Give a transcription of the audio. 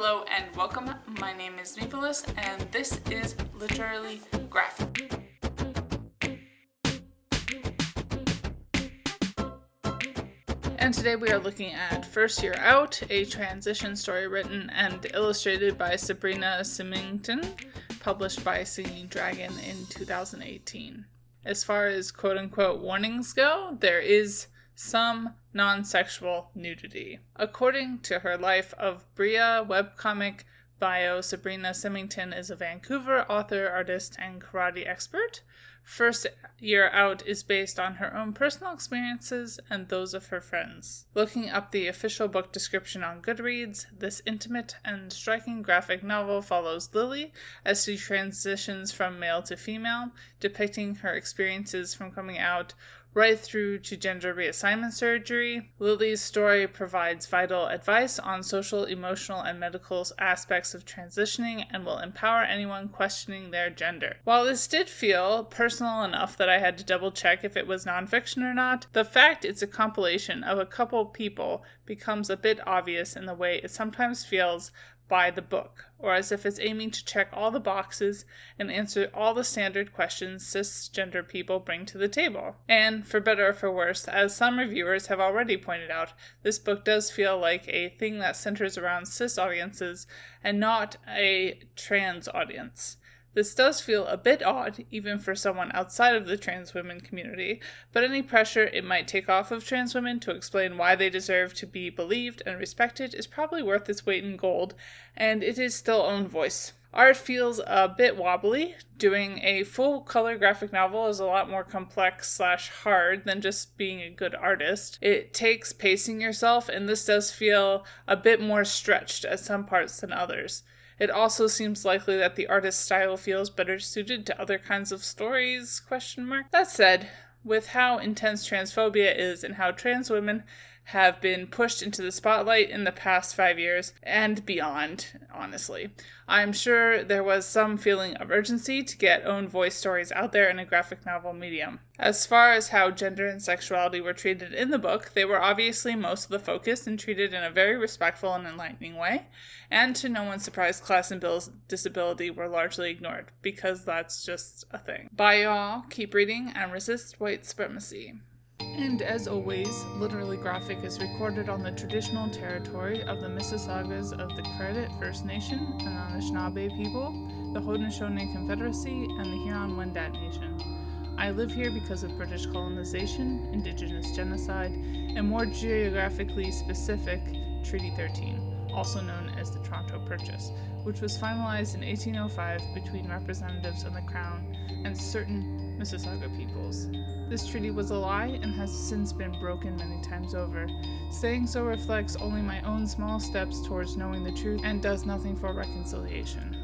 Hello and welcome. My name is Nicholas and this is Literally Graphic. And today we are looking at First Year Out, a transition story written and illustrated by Sabrina Symington, published by Singing Dragon in 2018. As far as quote-unquote warnings go, there is some non-sexual nudity. According to her Life of Bria webcomic bio, Sabrina Symington is a Vancouver author, artist, and karate expert. First Year Out is based on her own personal experiences and those of her friends. Looking up the official book description on Goodreads, this intimate and striking graphic novel follows Lily as she transitions from male to female, depicting her experiences from coming out right through to gender reassignment surgery. Lily's story provides vital advice on social, emotional, and medical aspects of transitioning and will empower anyone questioning their gender. While this did feel personal enough that I had to double check if it was nonfiction or not, the fact it's a compilation of a couple people becomes a bit obvious in the way it sometimes feels by the book, or as if it's aiming to check all the boxes and answer all the standard questions cisgender people bring to the table. And for better or for worse, as some reviewers have already pointed out, this book does feel like a thing that centers around cis audiences and not a trans audience. This does feel a bit odd, even for someone outside of the trans women community, but any pressure it might take off of trans women to explain why they deserve to be believed and respected is probably worth its weight in gold, and it is still own voice. Art feels a bit wobbly. Doing a full color graphic novel is a lot more complex / hard than just being a good artist. It takes pacing yourself, and this does feel a bit more stretched at some parts than others. It also seems likely that the artist's style feels better suited to other kinds of stories, ? That said, with how intense transphobia is and how trans women have been pushed into the spotlight in the past 5 years and beyond, honestly, I'm sure there was some feeling of urgency to get own voice stories out there in a graphic novel medium. As far as how gender and sexuality were treated in the book, they were obviously most of the focus and treated in a very respectful and enlightening way, and to no one's surprise, class and disability were largely ignored, because that's just a thing. Bye y'all, keep reading and resist white supremacy. And as always, Literally Graphic is recorded on the traditional territory of the Mississaugas of the Credit First Nation and Anishinaabe people, the Haudenosaunee Confederacy, and the Huron-Wendat Nation. I live here because of British colonization, Indigenous genocide, and more geographically specific, Treaty 13, also known as the Toronto Purchase, which was finalized in 1805 between representatives of the Crown and certain Mississauga peoples. This treaty was a lie and has since been broken many times over. Saying so reflects only my own small steps towards knowing the truth and does nothing for reconciliation.